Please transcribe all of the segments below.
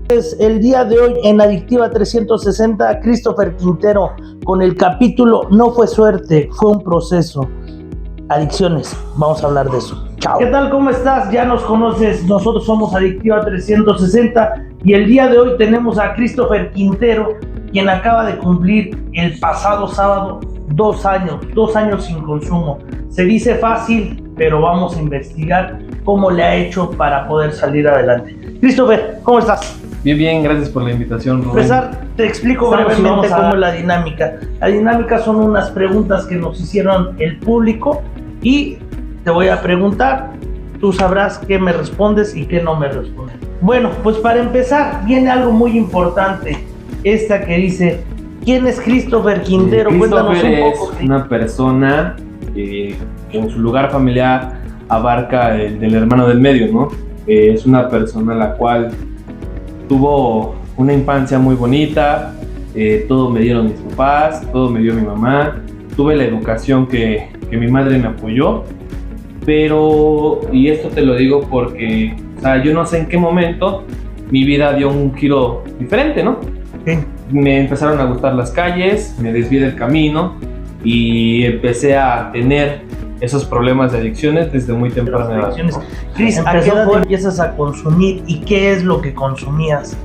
El día de hoy en Adictiva 360, Christopher Quintero con el capítulo No fue suerte, fue un proceso. Adicciones, vamos a hablar de eso. Chao. ¿Qué tal? ¿Cómo estás? Ya nos conoces, nosotros somos Adictiva 360 y el día de hoy tenemos a Christopher Quintero, quien acaba de cumplir el pasado sábado 2 años sin consumo. Se dice fácil, pero vamos a investigar cómo le ha hecho para poder salir adelante. Christopher, ¿cómo estás? Bien, gracias por la invitación, Rubén. Empezar, te explico brevemente cómo es la dinámica. La dinámica son unas preguntas que nos hicieron el público y te voy a preguntar, tú sabrás qué me respondes y qué no me respondes. Bueno, pues para empezar viene algo muy importante, esta que dice, ¿quién es Christopher Quintero? Cuéntanos un poco. Es una persona que en su lugar familiar abarca el del hermano del medio, ¿no? Es una persona la cual tuvo una infancia muy bonita, todo me dieron mis papás, todo me dio mi mamá, tuve la educación que mi madre me apoyó, pero, y esto te lo digo porque, o sea, yo no sé en qué momento mi vida dio un giro diferente, ¿no? Sí. Me empezaron a gustar las calles, me desvié del camino y empecé a tener esos problemas de adicciones desde muy temprana edad. Cris, ¿a qué edad empiezas a consumir y qué es lo que consumías?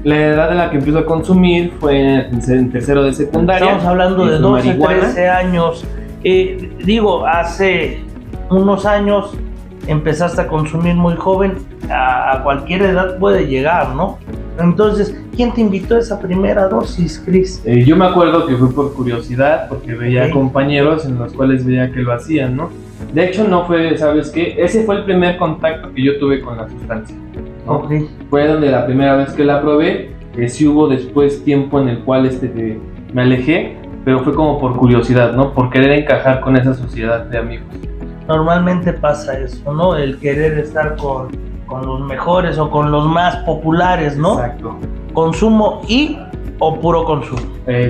La edad en la que empiezo a consumir fue en tercero de secundaria. Estamos hablando de 12, 13 años. Hace unos años empezaste a consumir muy joven, a cualquier edad puede llegar, ¿no? Entonces, ¿quién te invitó a esa primera dosis, Cris? Yo me acuerdo que fue por curiosidad, porque veía compañeros en los cuales veía que lo hacían, ¿no? De hecho, no fue, ¿sabes qué? Ese fue el primer contacto que yo tuve con la sustancia, ¿no? Fue donde la primera vez que la probé, sí hubo después tiempo en el cual me alejé, pero fue como por curiosidad, ¿no? Por querer encajar con esa sociedad de amigos. Normalmente pasa eso, ¿no? El querer estar con los mejores o con los más populares, ¿no? Exacto. ¿Consumo o puro consumo?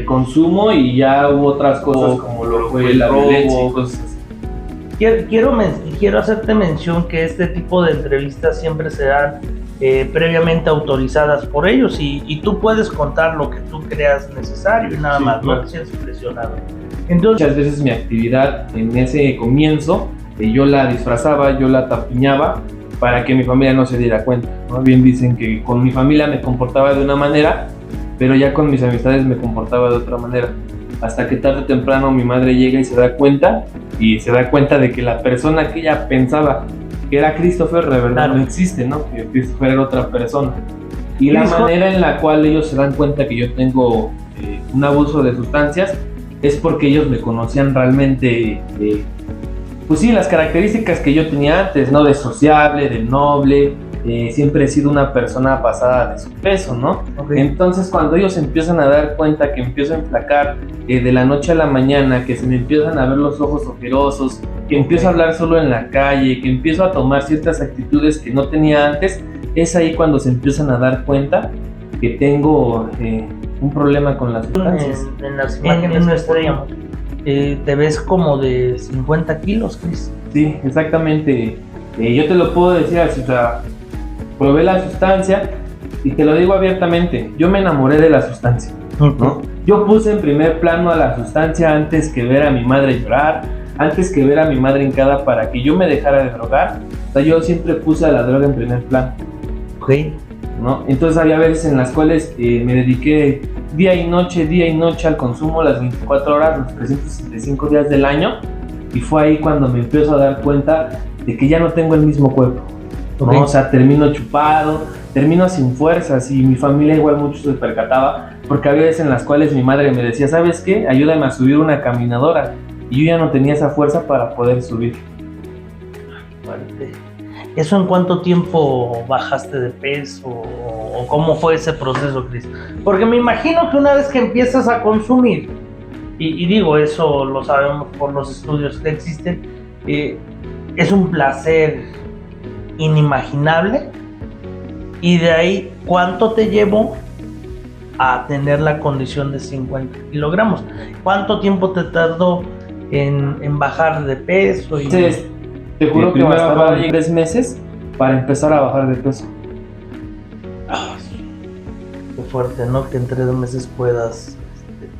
Consumo y ya hubo otras cosas como lo fue la violencia y cosas así. Quiero hacerte mención que este tipo de entrevistas siempre se dan previamente autorizadas por ellos y tú puedes contar lo que tú creas necesario y nada más, claro. No te sientes presionado. Entonces, muchas veces mi actividad en ese comienzo, yo la disfrazaba, yo la tapiñaba para que mi familia no se diera cuenta, ¿no? Bien dicen que con mi familia me comportaba de una manera, pero ya con mis amistades me comportaba de otra manera. Hasta que tarde o temprano mi madre llega y se da cuenta de que la persona que ella pensaba que era Christopher, de verdad claro, no existe, ¿no? Que Christopher era otra persona. Y la manera en la cual ellos se dan cuenta que yo tengo un abuso de sustancias es porque ellos me conocían realmente, pues sí, las características que yo tenía antes, ¿no? De sociable, de noble, siempre he sido una persona pasada de su peso, ¿no? Okay. Entonces cuando ellos empiezan a dar cuenta que empiezo a enflacar de la noche a la mañana, que se me empiezan a ver los ojos ojerosos, que empiezo a hablar solo en la calle, que empiezo a tomar ciertas actitudes que no tenía antes, es ahí cuando se empiezan a dar cuenta que tengo un problema con las sustancias. En las imágenes no estrellamos. Te ves como de 50 kilos, Cris. Sí, exactamente. Yo te lo puedo decir así, o sea, probé la sustancia y te lo digo abiertamente, yo me enamoré de la sustancia, ¿no? Yo puse en primer plano a la sustancia antes que ver a mi madre llorar, antes que ver a mi madre hincada para que yo me dejara de drogar. O sea, yo siempre puse a la droga en primer plano. Ok. ¿No? Entonces había veces en las cuales me dediqué día y noche al consumo, las 24 horas, los 365 días del año, y fue ahí cuando me empiezo a dar cuenta de que ya no tengo el mismo cuerpo, ¿no? Okay. O sea, termino chupado, termino sin fuerzas, y mi familia igual mucho se percataba, porque había veces en las cuales mi madre me decía, ¿sabes qué? Ayúdame a subir una caminadora, y yo ya no tenía esa fuerza para poder subir. ¿Eso en cuánto tiempo bajaste de peso o cómo fue ese proceso, Cris? Porque me imagino que una vez que empiezas a consumir, y digo eso lo sabemos por los estudios que existen, es un placer inimaginable, y de ahí, ¿cuánto te llevó a tener la condición de 50 kilogramos? ¿Cuánto tiempo te tardó en bajar de peso? Te juro que me bastaron 3 meses para empezar a bajar de peso. fuerte, ¿no? Que en 3 meses puedas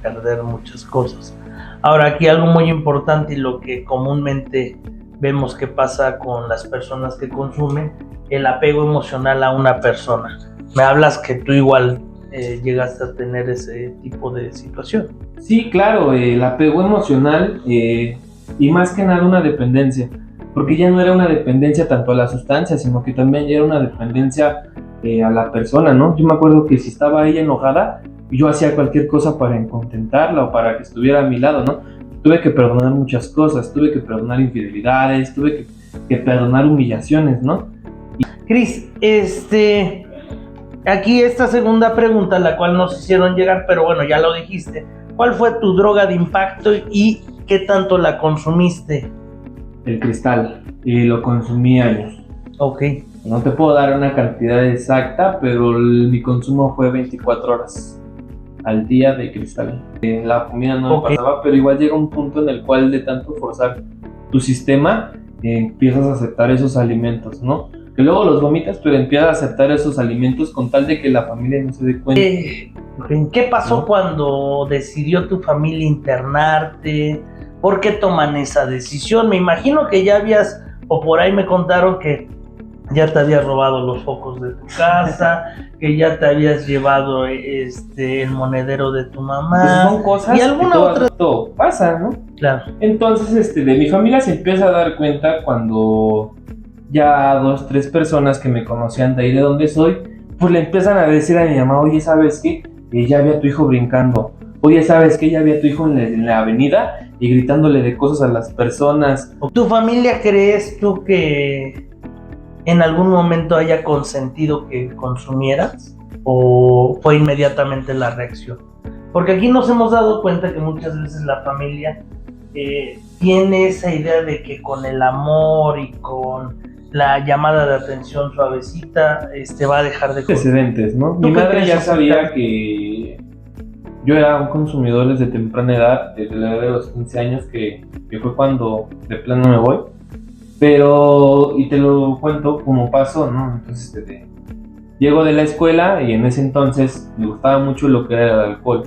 perder muchas cosas. Ahora, aquí algo muy importante y lo que comúnmente vemos que pasa con las personas que consumen, el apego emocional a una persona. Me hablas que tú igual llegaste a tener ese tipo de situación. Sí, claro, el apego emocional y más que nada una dependencia, porque ya no era una dependencia tanto a la sustancia, sino que también era una dependencia a la persona, ¿no? Yo me acuerdo que si estaba ella enojada, yo hacía cualquier cosa para contentarla o para que estuviera a mi lado, ¿no? Tuve que perdonar muchas cosas, tuve que perdonar infidelidades, tuve que perdonar humillaciones, ¿no? Cris, aquí esta segunda pregunta, la cual nos hicieron llegar, pero bueno, ya lo dijiste. ¿Cuál fue tu droga de impacto y qué tanto la consumiste? El cristal, y lo consumí años. Ok. No te puedo dar una cantidad exacta, pero mi consumo fue 24 horas al día de cristal. La comida no me pasaba, pero igual llega un punto en el cual de tanto forzar tu sistema, empiezas a aceptar esos alimentos, ¿no? Que luego los vomitas, pero empiezas a aceptar esos alimentos con tal de que la familia no se dé cuenta. ¿Qué pasó cuando decidió tu familia internarte? ¿Por qué toman esa decisión? Me imagino que ya habías, o por ahí me contaron que ya te habías robado los focos de tu casa, que ya te habías llevado el monedero de tu mamá. Pues son cosas y alguna que otra todo pasa, ¿no? Claro. Entonces, de mi familia se empieza a dar cuenta cuando ya 2, 3 personas que me conocían de ahí de donde soy, pues le empiezan a decir a mi mamá, oye, ¿sabes qué? Ya vi a tu hijo brincando. Oye, ¿sabes qué? Ya vi a tu hijo en la avenida y gritándole de cosas a las personas. ¿Tu familia crees tú que en algún momento haya consentido que consumieras? ¿O fue inmediatamente la reacción? Porque aquí nos hemos dado cuenta que muchas veces la familia tiene esa idea de que con el amor y con la llamada de atención suavecita va a dejar de consumir. Antecedentes, ¿no? Mi madre ya sabía que yo era un consumidor desde temprana edad, desde la edad de los 15 años, que fue cuando de plano me voy. Pero, y te lo cuento como pasó, ¿no? Entonces, llego de la escuela y en ese entonces me gustaba mucho lo que era el alcohol.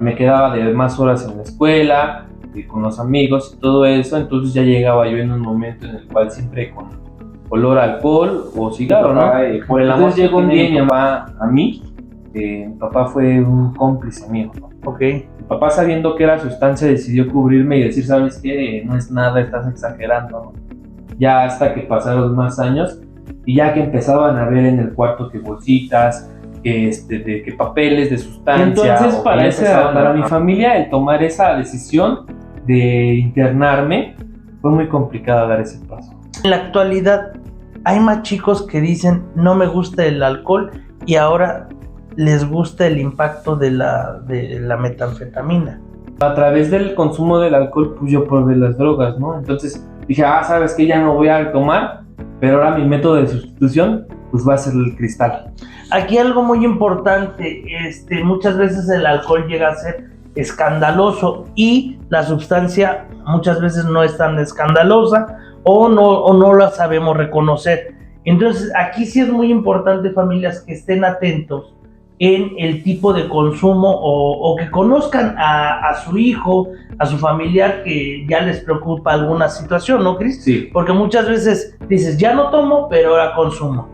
Me quedaba de más horas en la escuela, y con los amigos y todo eso, entonces ya llegaba yo en un momento en el cual siempre con olor a alcohol o cigarro, ¿no? Por el amor. Entonces llegó un día mi mamá a mí, mi papá fue un cómplice mío, ¿no? Okay. Mi papá, sabiendo que era sustancia, decidió cubrirme y decir, ¿sabes qué? No es nada, estás exagerando, ¿no? Ya hasta que pasaron más años y ya que empezaban a ver en el cuarto que bolsitas, que papeles de sustancia. Entonces para mi familia el tomar esa decisión de internarme fue muy complicado dar ese paso. En la actualidad hay más chicos que dicen no me gusta el alcohol y ahora les gusta el impacto de la metanfetamina. A través del consumo del alcohol pues yo probé las drogas, ¿no? Entonces dije, sabes que ya no voy a tomar, pero ahora mi método de sustitución pues va a ser el cristal. Aquí algo muy importante, muchas veces el alcohol llega a ser escandaloso y la sustancia muchas veces no es tan escandalosa o no la sabemos reconocer. Entonces aquí sí es muy importante, familias, que estén atentos en el tipo de consumo o que conozcan a su hijo, a su familiar que ya les preocupa alguna situación, ¿no, Cris? Sí. Porque muchas veces dices, ya no tomo, pero ahora consumo.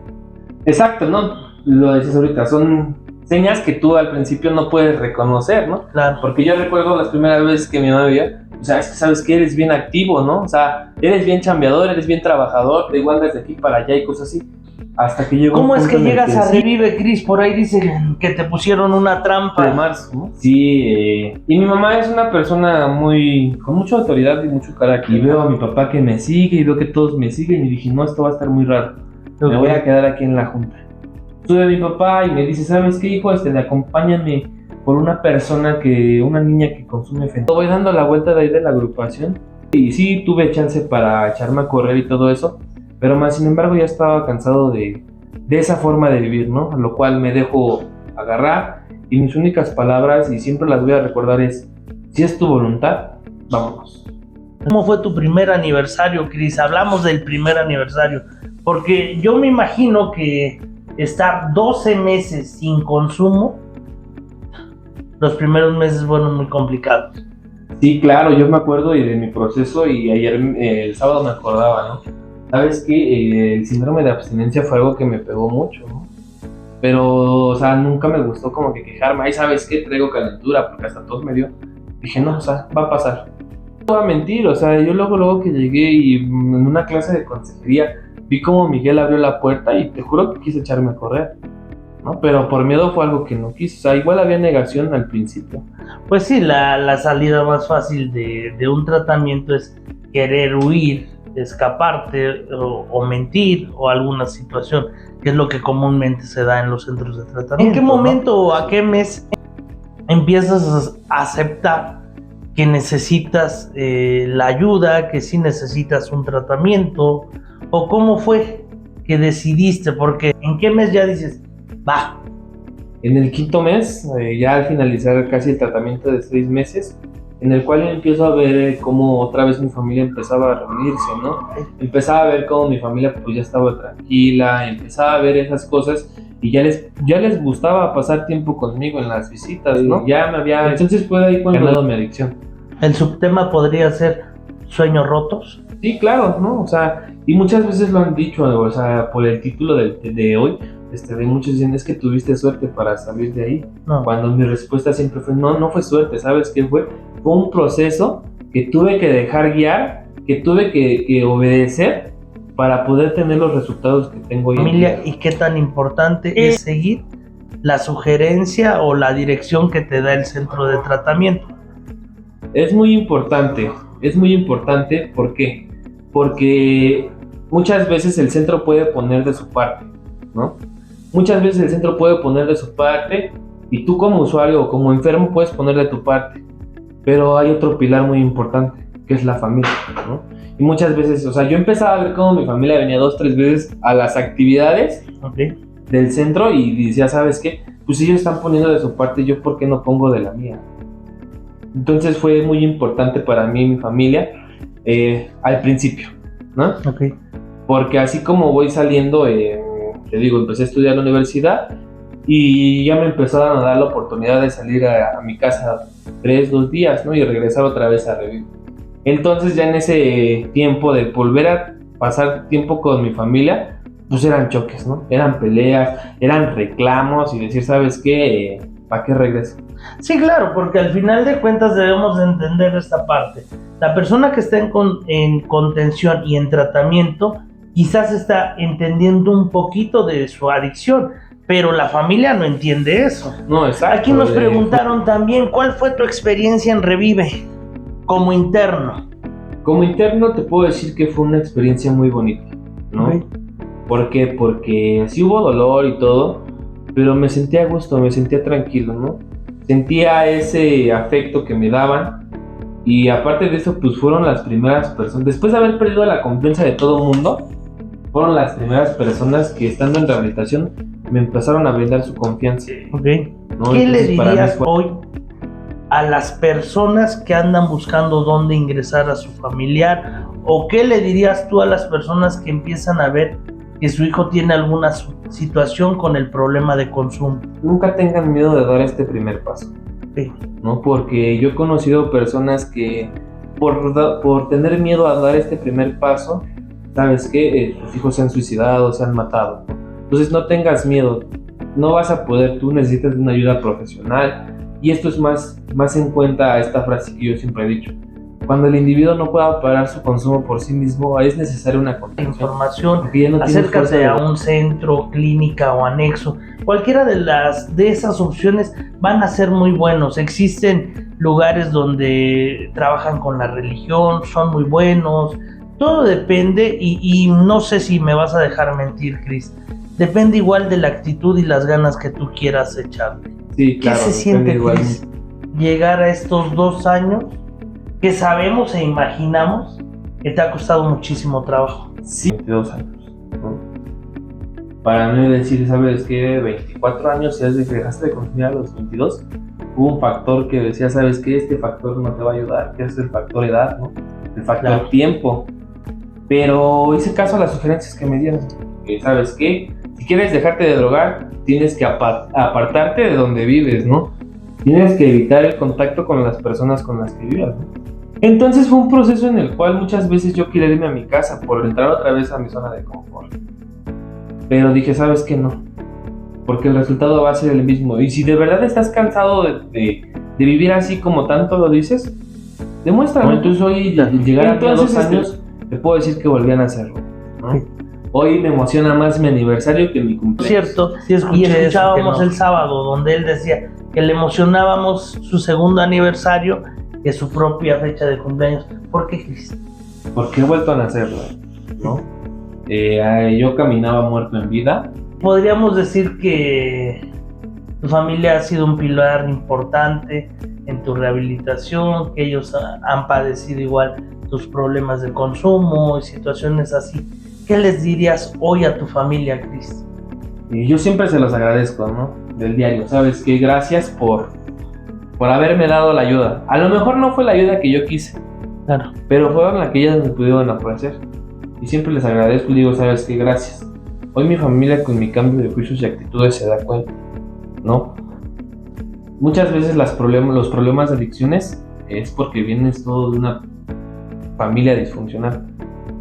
Exacto, ¿no? Lo dices ahorita, son señas que tú al principio no puedes reconocer, ¿no? Claro. Porque yo recuerdo las primeras veces que mi mamá veía, o sea, es que sabes que eres bien activo, ¿no? O sea, eres bien chambeador, eres bien trabajador, de igual desde aquí para allá y cosas así. Hasta que llegó ¿Cómo es que llegas a Revive, Cris? Por ahí dicen que te pusieron una trampa. De marzo, ¿no? Sí, y mi mamá es una persona con mucha autoridad y mucho carácter. Y veo a mi papá que me sigue y veo que todos me siguen y dije, no, esto va a estar muy raro. Me voy a quedar aquí en la junta. Sube mi papá y me dice, ¿sabes qué, hijo? Acompáñame por una niña que consume fentanilo. Voy dando la vuelta de ahí de la agrupación y sí tuve chance para echarme a correr y todo eso, pero más sin embargo ya estaba cansado de esa forma de vivir, ¿no? A lo cual me dejo agarrar y mis únicas palabras, y siempre las voy a recordar, es, si es tu voluntad, vámonos. ¿Cómo fue tu primer aniversario, Cris? Hablamos del primer aniversario, porque yo me imagino que estar 12 meses sin consumo los primeros meses fueron muy complicados. Sí, claro, yo me acuerdo de mi proceso y ayer, el sábado me acordaba, ¿no? Sabes que el síndrome de abstinencia fue algo que me pegó mucho, ¿no? Pero, o sea, nunca me gustó como que quejarme. Ay, ¿sabes qué? Traigo calentura, porque hasta tos me dio. Dije, no, o sea, va a pasar. No voy a mentir, o sea, yo luego que llegué y en una clase de consejería vi como Miguel abrió la puerta y te juro que quise echarme a correr, ¿no? Pero por miedo fue algo que no quise. O sea, igual había negación al principio. Pues sí, la salida más fácil de un tratamiento es querer huir, escaparte o mentir o alguna situación, que es lo que comúnmente se da en los centros de tratamiento. ¿En qué momento o a qué mes empiezas a aceptar que necesitas la ayuda, que sí necesitas un tratamiento? ¿O cómo fue que decidiste? Porque ¿en qué mes ya dices, va? En el quinto mes, ya al finalizar casi el tratamiento de 6 meses, en el cual empiezo a ver cómo otra vez mi familia empezaba a reunirse, ¿no? Empezaba a ver cómo mi familia pues ya estaba tranquila, empezaba a ver esas cosas y ya les gustaba pasar tiempo conmigo en las visitas, ¿no? Ya me había... Entonces fue ahí cuando ganado mi adicción. ¿El subtema podría ser sueños rotos? Sí, claro, ¿no? O sea, y muchas veces lo han dicho, o sea, por el título de hoy, de muchos dicen, es que tuviste suerte para salir de ahí. No. Cuando mi respuesta siempre fue, no fue suerte, ¿sabes qué fue? Fue un proceso que tuve que dejar guiar, que tuve que obedecer para poder tener los resultados que tengo hoy en día. ¿Y qué tan importante es seguir la sugerencia o la dirección que te da el centro de tratamiento? Es muy importante, ¿por qué? Porque muchas veces el centro puede poner de su parte, ¿no? Muchas veces el centro puede poner de su parte y tú como usuario o como enfermo puedes poner de tu parte, pero hay otro pilar muy importante, que es la familia, ¿no? Y muchas veces, o sea, yo empezaba a ver cómo mi familia venía 2-3 veces a las actividades del centro y decía, ¿sabes qué? Pues ellos están poniendo de su parte, ¿yo por qué no pongo de la mía? Entonces fue muy importante para mí y mi familia al principio, ¿no? Porque así como voy saliendo, te digo, empecé a estudiar en la universidad y ya me empezaron a dar la oportunidad de salir a mi casa 2 días, ¿no? Y regresar otra vez a Revivir. Entonces ya en ese tiempo de volver a pasar tiempo con mi familia, pues eran choques, ¿no? Eran peleas, eran reclamos y decir, ¿sabes qué? ¿Para qué regreso? Sí, claro, porque al final de cuentas debemos de entender esta parte. La persona que está en contención y en tratamiento quizás está entendiendo un poquito de su adicción, pero la familia no entiende eso. No, exacto. Aquí nos preguntaron también, ¿cuál fue tu experiencia en Revive como interno? Como interno te puedo decir que fue una experiencia muy bonita, ¿no? ¿Por qué? Porque sí hubo dolor y todo, pero me sentía a gusto, me sentía tranquilo, ¿no? Sentía ese afecto que me daban y aparte de eso, pues fueron las primeras personas, después de haber perdido la confianza de todo el mundo, fueron las primeras personas que estando en rehabilitación me empezaron a brindar su confianza. ¿No? ¿Qué le dirías hoy a las personas que andan buscando dónde ingresar a su familiar? ¿O qué le dirías tú a las personas que empiezan a ver que su hijo tiene alguna situación con el problema de consumo? Nunca tengan miedo de dar este primer paso, ¿no? Porque yo he conocido personas que por tener miedo a dar este primer paso, ¿sabes qué? Sus hijos se han suicidado, se han matado. Entonces no tengas miedo, no vas a poder, tú necesitas una ayuda profesional. Y esto es más en cuenta a esta frase que yo siempre he dicho. Cuando el individuo no pueda parar su consumo por sí mismo, es necesaria una información. Acércate a un centro, clínica o anexo. Cualquiera de esas opciones van a ser muy buenos. Existen lugares donde trabajan con la religión, son muy buenos. Todo depende y no sé si me vas a dejar mentir, Cris. Depende igual de la actitud y las ganas que tú quieras echarle. Sí, claro. ¿Qué se siente, Cris, llegar a estos 2 años que sabemos e imaginamos que te ha costado muchísimo trabajo? Sí, 22 años, ¿no? Para mí decir, ¿sabes qué? 24 años, ya desde que dejaste de consumir a los 22, hubo un factor que decía, ¿sabes qué? Este factor no te va a ayudar, que es el factor edad, ¿no? El factor tiempo. Pero hice caso a las sugerencias que me dieron, que, ¿sabes qué? Si quieres dejarte de drogar, tienes que apartarte de donde vives, ¿no? tienes que evitar el contacto con las personas con las que vivas, ¿no? Entonces fue un proceso en el cual muchas veces yo quería irme a mi casa por entrar otra vez a mi zona de confort. Pero dije, ¿sabes qué? No. Porque el resultado va a ser el mismo. Y si de verdad estás cansado de vivir así como tanto lo dices, demuéstralo. Entonces hoy, llegar a 2 años, te puedo decir que volvían a hacerlo, ¿no? Hoy me emociona más mi aniversario que mi cumpleaños. Cierto, y escuchábamos el sábado donde él decía que le emocionábamos su segundo aniversario que su propia fecha de cumpleaños. ¿Por qué, Cristo? Porque he vuelto a nacer, ¿no? Yo caminaba muerto en vida. Podríamos decir que tu familia ha sido un pilar importante en tu rehabilitación, que ellos han padecido igual tus problemas de consumo y situaciones así. ¿Qué les dirías hoy a tu familia, Cristo? Y yo siempre se los agradezco, ¿no? Del diario, ¿sabes qué? Gracias por haberme dado la ayuda. A lo mejor no fue la ayuda que yo quise, claro, pero fueron las que ellas me pudieron ofrecer. Y siempre les agradezco y digo, ¿sabes qué? Gracias. Hoy mi familia con mi cambio de juicios y actitudes se da cuenta, ¿no? Muchas veces los problemas de adicciones es porque vienes todo de una familia disfuncional,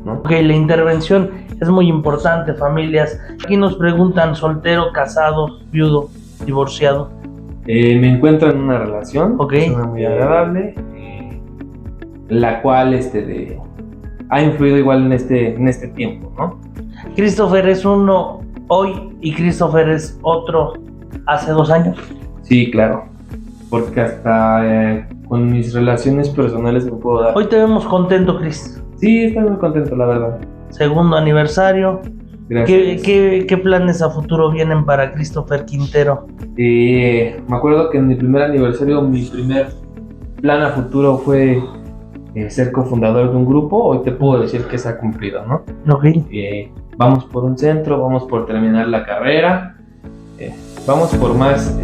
¿no? Ok, la intervención es muy importante, familias. Aquí nos preguntan, soltero, casado, viudo, divorciado. Me encuentro en una relación, okay, una muy agradable, la cual ha influido igual en este tiempo, ¿no? Christopher es uno hoy y Christopher es otro hace 2 años. Sí, claro, porque hasta con mis relaciones personales me puedo dar. Hoy te vemos contento, Chris. Sí, estoy muy contento, la verdad. Segundo aniversario. Gracias. ¿Qué planes a futuro vienen para Christopher Quintero? Me acuerdo que en mi primer aniversario, mi primer plan a futuro fue ser cofundador de un grupo. Hoy te puedo decir que se ha cumplido, ¿no? Okay. Vamos por un centro, vamos por terminar la carrera, vamos por más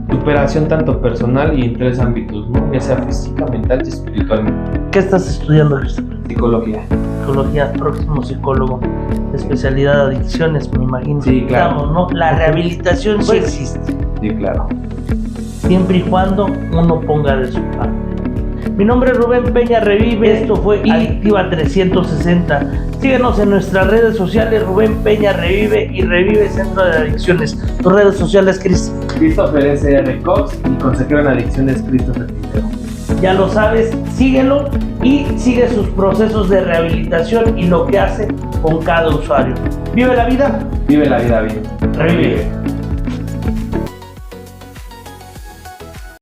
superación tanto personal y en 3 ámbitos, ¿no? Ya sea física, mental y espiritualmente. ¿Qué estás estudiando, Christopher? Psicología. Psicología, próximo psicólogo, especialidad de adicciones, me imagino. Sí, claro. Estamos, ¿no? La rehabilitación sí existe. Sí, claro. Siempre y cuando uno ponga de su parte. Mi nombre es Rubén Peña Revive, esto fue Adictiva 360. Síguenos en nuestras redes sociales, Rubén Peña Revive y Revive Centro de Adicciones. Tus redes sociales, Chris. Christopher S.R. Cox y consejero en adicciones Christopher Quintero. Ya lo sabes, síguelo y sigue sus procesos de rehabilitación y lo que hace con cada usuario. Vive la vida. Vive la vida bien. Revive.